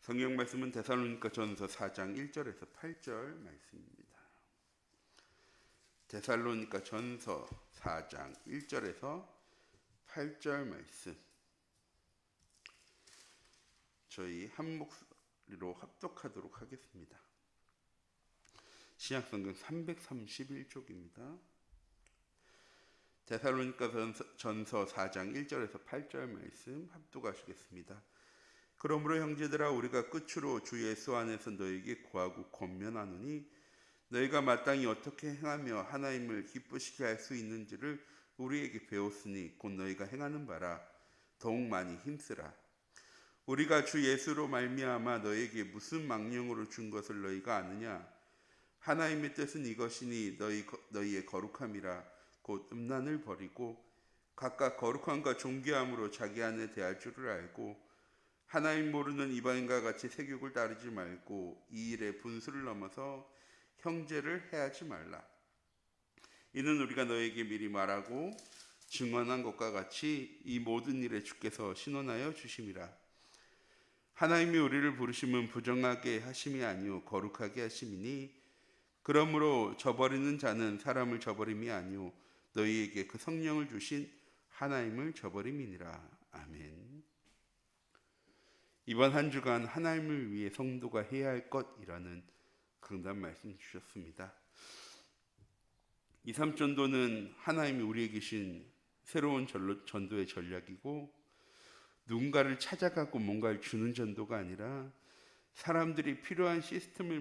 성경 말씀은 데살로니가전서 4장 1절에서 8절 말씀입니다. 데살로니가전서 4장 1절에서 8절 말씀, 저희 한 목소리로 합독하도록 하겠습니다. 신약성경 331쪽입니다. 데살로니가전서 4장 1절에서 8절 말씀 합독하시겠습니다. 그러므로 형제들아, 우리가 끝으로 주 예수 안에서 너에게 구하고 권면하노니 너희가 마땅히 어떻게 행하며 하나님을 기쁘시게 할 수 있는지를 우리에게 배웠으니 곧 너희가 행하는 바라 더욱 많이 힘쓰라. 우리가 주 예수로 말미암아 너희에게 무슨 망령으로 준 것을 너희가 아느냐? 하나님의 뜻은 이것이니 너희의 거룩함이라. 곧 음란을 버리고 각각 거룩함과 존귀함으로 자기 안에 대할 줄을 알고 하나님 모르는 이방인과 같이 세욕을 따르지 말고 이 일에 분수를 넘어서 형제를 해하지 말라. 이는 우리가 너에게 미리 말하고 증언한 것과 같이 이 모든 일에 주께서 신원하여 주심이라. 하나님이 우리를 부르심은 부정하게 하심이 아니요 거룩하게 하심이니 그러므로 저버리는 자는 사람을 저버림이 아니요 너희에게 그 성령을 주신 하나님을 저버림이니라. 아멘. 이번 한 주간 하나님을 위해 성도가 해야 할 것이라는 강단 말씀 주셨습니다. 2, 3전도는 하나님이 우리에게 주신 새로운 전도의 전략이고, 누군가를 찾아가고 뭔가를 주는 전도가 아니라 사람들이 필요한 시스템을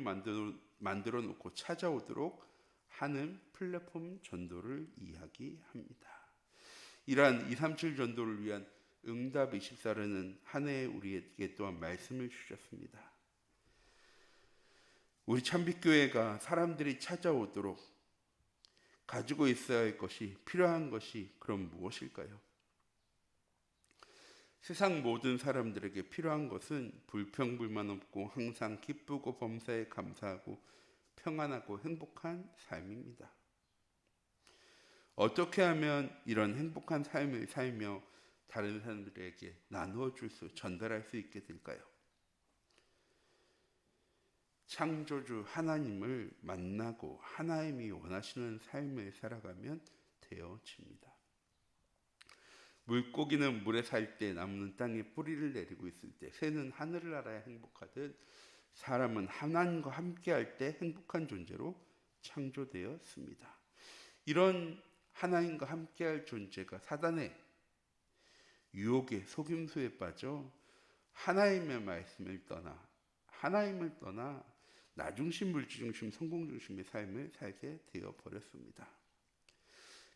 만들어 놓고 찾아오도록 하는 플랫폼 전도를 이야기합니다. 이러한 237 전도를 위한 응답 24라는 한 해에 우리에게 또한 말씀을 주셨습니다. 우리 참빛교회가 사람들이 찾아오도록 가지고 있어야 할 것이, 필요한 것이 그럼 무엇일까요? 세상 모든 사람들에게 필요한 것은 불평불만 없고 항상 기쁘고 범사에 감사하고 평안하고 행복한 삶입니다. 어떻게 하면 이런 행복한 삶을 살며 다른 사람들에게 전달할 수 있게 될까요? 창조주 하나님을 만나고 하나님이 원하시는 삶을 살아가면 되어집니다. 물고기는 물에 살 때 나무는 땅에 뿌리를 내리고 있을 때 새는 하늘을 날아야 행복하듯 사람은 하나님과 함께할 때 행복한 존재로 창조되었습니다. 이런 하나님과 함께할 존재가 사단의 유혹의 속임수에 빠져 하나님의 말씀을 떠나 하나님을 떠나 나중심, 물질중심, 성공중심의 삶을 살게 되어버렸습니다.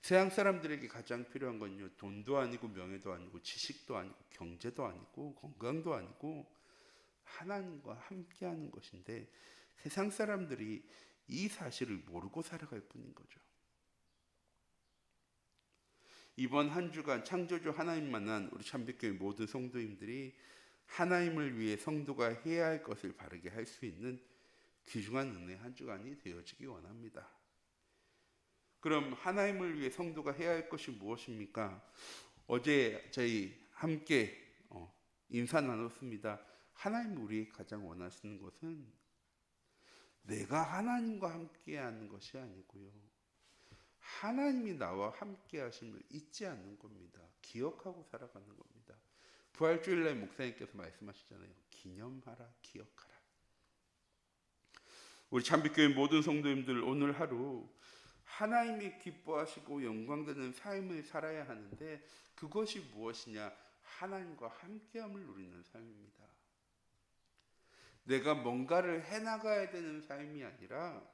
세상 사람들에게 가장 필요한 건요, 돈도 아니고 명예도 아니고 지식도 아니고 경제도 아니고 건강도 아니고 하나님과 함께하는 것인데, 세상 사람들이 이 사실을 모르고 살아갈 뿐인 거죠. 이번 한 주간 창조주 하나님 만난 우리 참빛교회 모든 성도님들이 하나님을 위해 성도가 해야 할 것을 바르게 할 수 있는 귀중한 은혜 한 주간이 되어지기 원합니다. 그럼 하나님을 위해 성도가 해야 할 것이 무엇입니까? 어제 저희 함께 인사 나눴습니다. 하나님 우리에게 가장 원하시는 것은 내가 하나님과 함께하는 것이 아니고요, 하나님이 나와 함께 하심을 잊지 않는 겁니다. 기억하고 살아가는 겁니다. 부활주일날 목사님께서 말씀하시잖아요. 기념하라, 기억하라. 우리 참빛교회 모든 성도님들, 오늘 하루 하나님이 기뻐하시고 영광되는 삶을 살아야 하는데, 그것이 무엇이냐? 하나님과 함께함을 누리는 삶입니다. 내가 뭔가를 해나가야 되는 삶이 아니라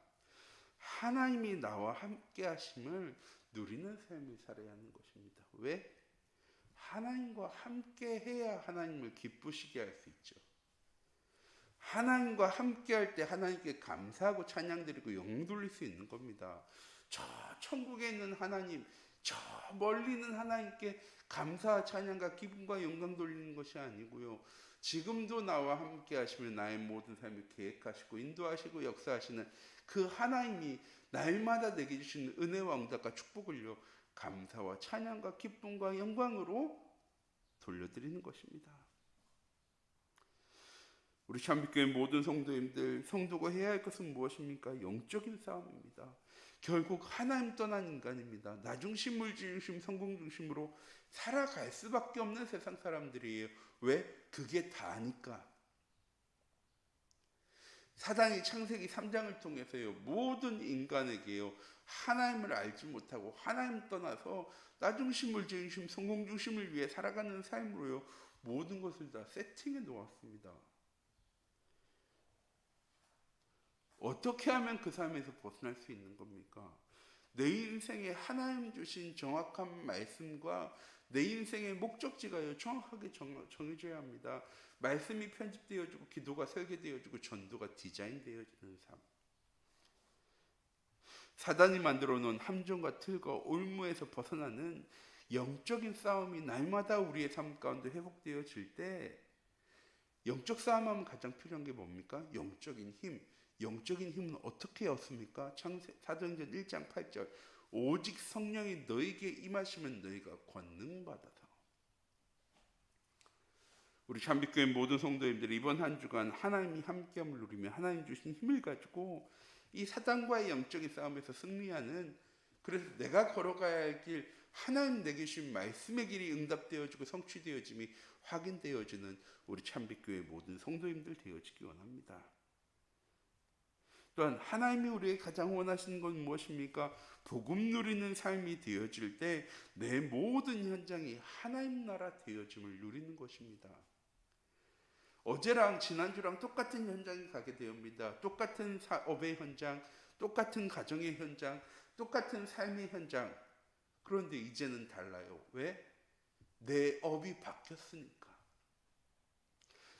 하나님이 나와 함께 하심을 누리는 삶을 살아야 하는 것입니다. 왜? 하나님과 함께 해야 하나님을 기쁘시게 할 수 있죠. 하나님과 함께 할 때 하나님께 감사하고 찬양드리고 영 돌릴 수 있는 겁니다. 저 천국에 있는 하나님, 저 멀리 있는 하나님께 감사, 찬양과 기쁨과 영광 돌리는 것이 아니고요, 지금도 나와 함께 하시면 나의 모든 삶을 계획하시고 인도하시고 역사하시는 그 하나님이 날마다 내게 주시는 은혜와 응답과 축복을요, 감사와 찬양과 기쁨과 영광으로 돌려드리는 것입니다. 우리 참빛교회 모든 성도님들, 성도가 해야 할 것은 무엇입니까? 영적인 싸움입니다. 결국 하나님 떠난 인간입니다. 나 중심, 물 중심, 성공 중심으로 살아갈 수밖에 없는 세상 사람들이에요. 왜? 그게 다니까. 사단이 창세기 3장을 통해서요, 모든 인간에게요, 하나님을 알지 못하고 하나님 떠나서 나 중심, 물 중심, 성공 중심을 위해 살아가는 삶으로요, 모든 것을 다 세팅해 놓았습니다. 어떻게 하면 그 삶에서 벗어날 수 있는 겁니까? 내 인생에 하나님 주신 정확한 말씀과 내 인생의 목적지가요, 정확하게 정해져야 합니다. 말씀이 편집되어지고 기도가 설계되어지고 전도가 디자인되어지는 삶. 사단이 만들어 놓은 함정과 틀과 올무에서 벗어나는 영적인 싸움이 날마다 우리의 삶 가운데 회복되어질 때, 영적 싸움하면 가장 필요한 게 뭡니까? 영적인 힘. 영적인 힘은 어떻게 얻습니까? 사도행전 1장 8절, 오직 성령이 너에게 임하시면 너희가 권능 받아서. 우리 참빛교회 모든 성도님들이 이번 한 주간 하나님이 함께함을 누리며 하나님 주신 힘을 가지고 이 사단과의 영적인 싸움에서 승리하는, 그래서 내가 걸어가야 할 길, 하나님 내게 주신 말씀의 길이 응답되어지고 성취되어짐이 확인되어지는 우리 참빛교회 모든 성도님들 되어지기 원합니다. 또한 하나님이 우리에게 가장 원하시는 건 무엇입니까? 복음 누리는 삶이 되어질 때 내 모든 현장이 하나님 나라 되어짐을 누리는 것입니다. 어제랑 지난주랑 똑같은 현장에 가게 되옵니다. 똑같은 사업의 현장, 똑같은 가정의 현장, 똑같은 삶의 현장. 그런데 이제는 달라요. 왜? 내 업이 바뀌었으니까.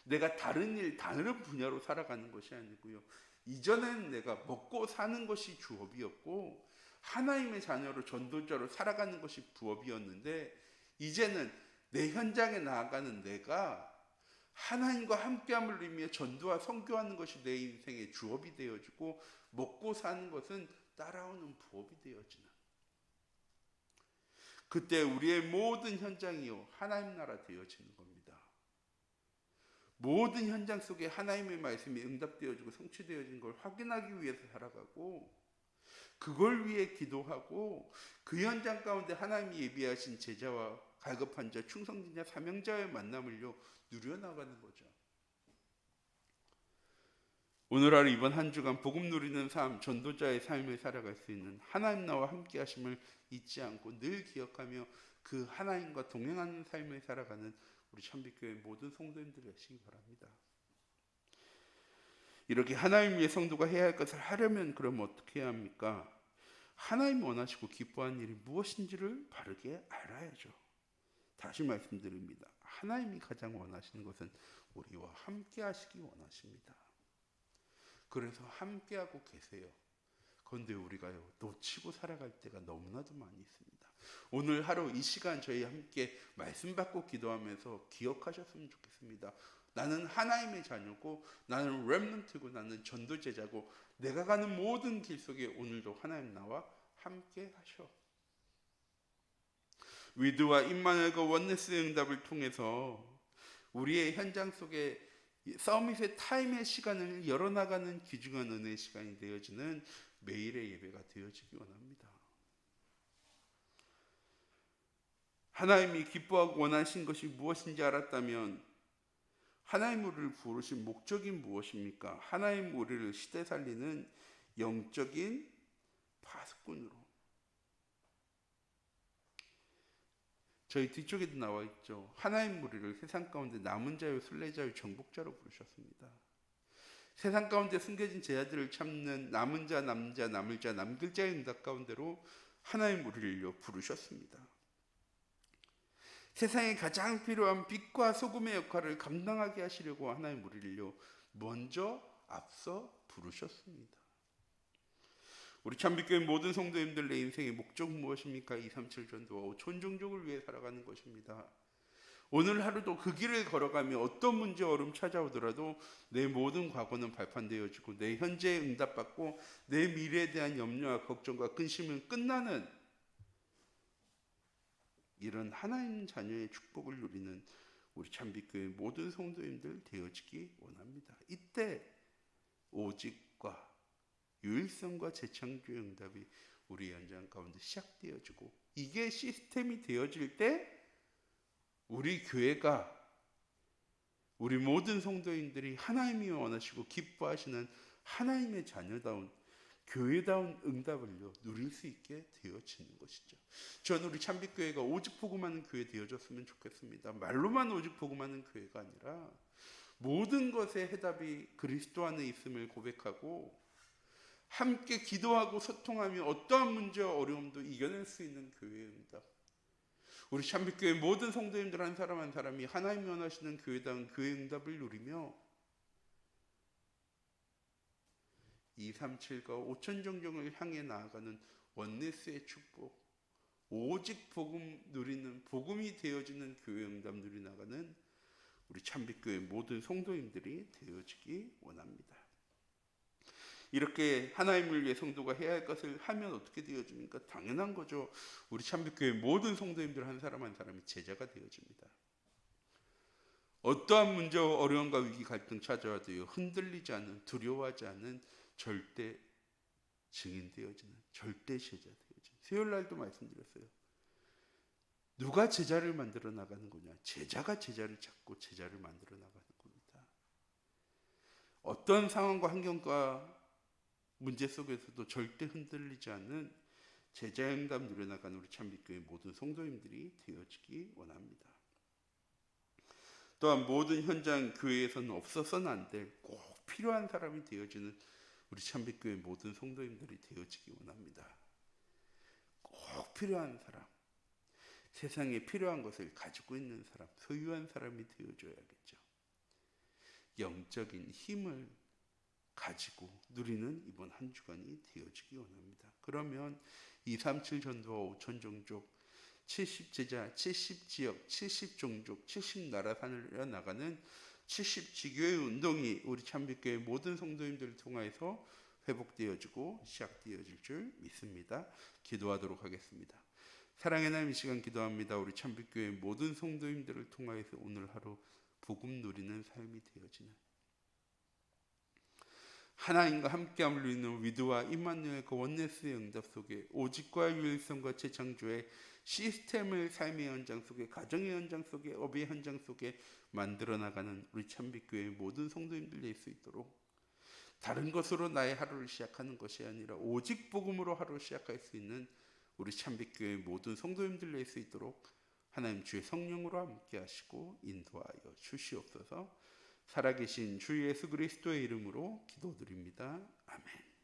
내가 다른 일, 다른 분야로 살아가는 것이 아니고요. 이전엔 내가 먹고 사는 것이 주업이었고 하나님의 자녀로 전도자로 살아가는 것이 부업이었는데, 이제는 내 현장에 나아가는 내가 하나님과 함께함을 의미해 전도와 선교하는 것이 내 인생의 주업이 되어지고, 먹고 사는 것은 따라오는 부업이 되어지는, 그때 우리의 모든 현장이요 하나님 나라 되어지는 겁니다. 모든 현장 속에 하나님의 말씀이 응답되어지고 성취되어진 걸 확인하기 위해서 살아가고, 그걸 위해 기도하고, 그 현장 가운데 하나님이 예비하신 제자와 갈급한 자, 충성진 자, 사명자의 만남을요 누려나가는 거죠. 오늘 하루 이번 한 주간 복음 누리는 삶, 전도자의 삶을 살아갈 수 있는 하나님 나와 함께 하심을 잊지 않고 늘 기억하며 그 하나님과 동행하는 삶을 살아가는 우리 참빛교회 모든 성도님들 되시기 바랍니다. 이렇게 하나님 위해 성도가 해야 할 것을 하려면 그럼 어떻게 해야 합니까? 하나님 원하시고 기뻐하는 일이 무엇인지를 바르게 알아야죠. 다시 말씀드립니다. 하나님이 가장 원하시는 것은 우리와 함께 하시기 원하십니다. 그래서 함께하고 계세요. 그런데 우리가요 놓치고 살아갈 때가 너무나도 많이 있습니다. 오늘 하루 이 시간 저희 함께 말씀 받고 기도하면서 기억하셨으면 좋겠습니다. 나는 하나님의 자녀고, 나는 렘넌트고, 나는 전도제자고, 내가 가는 모든 길 속에 오늘도 하나님 나와 함께 하셔. 위드와 임마누엘과 원네스의 응답을 통해서 우리의 현장 속에 서밋의 타임의 시간을 열어나가는 귀중한 은혜의 시간이 되어지는 매일의 예배가 되어지기 원합니다. 하나님이 기뻐하고 원하신 것이 무엇인지 알았다면 하나님 우리를 부르신 목적이 무엇입니까? 하나님 우리를 시대 살리는 영적인 파수꾼으로, 저희 뒤쪽에도 나와 있죠. 하나님 우리를 세상 가운데 남은 자요 순례자요 정복자로 부르셨습니다. 세상 가운데 숨겨진 제자들을 찾는 남은 자, 남자, 남을 자, 남길 자의 응답 가운데로 하나님 우리를 부르셨습니다. 세상에 가장 필요한 빛과 소금의 역할을 감당하게 하시려고 하나님 우리를 먼저 앞서 부르셨습니다. 우리 참빛교회 모든 성도님들, 내 인생의 목적 무엇입니까? 237 전도와 5천 종족을 위해 살아가는 것입니다. 오늘 하루도 그 길을 걸어가며 어떤 문제 어려움 찾아오더라도 내 모든 과거는 발판되어지고 내 현재에 응답받고 내 미래에 대한 염려와 걱정과 근심은 끝나는 이런 하나님 자녀의 축복을 누리는 우리 참빛교회 모든 성도님들 되어지기 원합니다. 이때 오직과 유일성과 재창조의 응답이 우리 현장 가운데 시작되어지고, 이게 시스템이 되어질 때 우리 교회가, 우리 모든 성도인들이 하나님이 원하시고 기뻐하시는 하나님의 자녀다운 교회다운 응답을요 누릴 수 있게 되어지는 것이죠. 저는 우리 참빛교회가 오직 복음하는 교회 되어졌으면 좋겠습니다. 말로만 오직 복음하는 교회가 아니라 모든 것의 해답이 그리스도 안에 있음을 고백하고 함께 기도하고 소통하며 어떠한 문제와 어려움도 이겨낼 수 있는 교회의 응답. 우리 참빛교회 모든 성도님들 한 사람 한 사람이 하나님이 원하시는 교회다운 교회의 응답을 누리며 237과 5천 정정을 향해 나아가는 원네스의 축복, 오직 복음 누리는, 복음이 되어지는 교회 응답 누리 나가는 우리 참빛교회 모든 성도님들이 되어지기 원합니다. 이렇게 하나님을 위해 성도가 해야 할 것을 하면 어떻게 되어집니까? 당연한 거죠. 우리 참빛교회 모든 성도님들 한 사람 한 사람이 제자가 되어집니다. 어떠한 문제와 어려움과 위기 갈등 찾아와도요 흔들리지 않는, 두려워하지 않는 절대 증인 되어지는, 절대 제자 되어지는. 수요일날도 말씀드렸어요. 누가 제자를 만들어 나가는 거냐? 제자가 제자를 찾고 제자를 만들어 나가는 겁니다. 어떤 상황과 환경과 문제 속에서도 절대 흔들리지 않는 제자의 응답 누려나가는 우리 참빛교회 모든 성도님들이 되어지기 원합니다. 또한 모든 현장 교회에서는 없어서는 안 될 꼭 필요한 사람이 되어지는 우리 참빛교회 모든 성도님들이 되어지기 원합니다. 꼭 필요한 사람, 세상에 필요한 것을 가지고 있는 사람, 소유한 사람이 되어줘야겠죠. 영적인 힘을 가지고 누리는 이번 한 주간이 되어지기 원합니다. 그러면 237 전도와 5천 종족, 70제자, 70지역, 70종족, 70나라 살려 나가는 70지교의 운동이 우리 참빛교회 모든 성도님들을 통해서 회복되어지고 시작되어질 줄 믿습니다. 기도하도록 하겠습니다. 사랑의 하나님, 이 시간 기도합니다. 우리 참빛교회 모든 성도님들을 통하여서 오늘 하루 복음 누리는 삶이 되어지는, 하나님과 함께함을 누리는 위드와 임마누엘과 원네스의 응답 속에 오직과 유일성과 재창조의 시스템을 삶의 현장 속에, 가정의 현장 속에, 업의 현장 속에 만들어 나가는 우리 참빛교회의 모든 성도님들 될 수 있도록, 다른 것으로 나의 하루를 시작하는 것이 아니라 오직 복음으로 하루를 시작할 수 있는 우리 참빛교회의 모든 성도님들 될 수 있도록 하나님 주의 성령으로 함께 하시고 인도하여 주시옵소서. 살아계신 주 예수 그리스도의 이름으로 기도드립니다. 아멘.